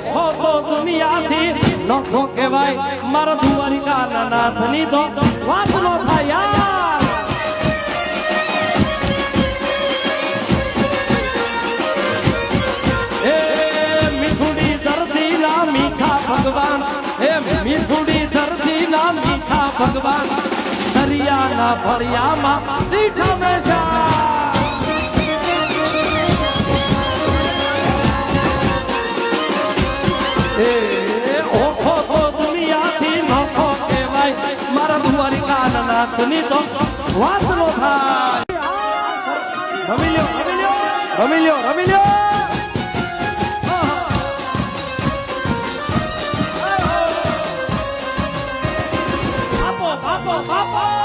ઓખો તો દુનિયાથી નોખો કહેવાય મારા દ્વારિકાના નાથની તો વાત નો થાય યાર એ મીઠુડી દર્દી ના મીઠા ભગવાન એ મીઠુડી દર્દી ના મીઠા ભગવાન દરિયાના ફળિયામાં દીઠા બેસા એ ઓખો તો દુનિયાથી નોખો કહેવાય મારા દ્વારિકાના નાથની તો વાત નો થાય રમી લ્યો રમી લ્યો રમી લ્યો રમી લ્યો આપો આપો આપો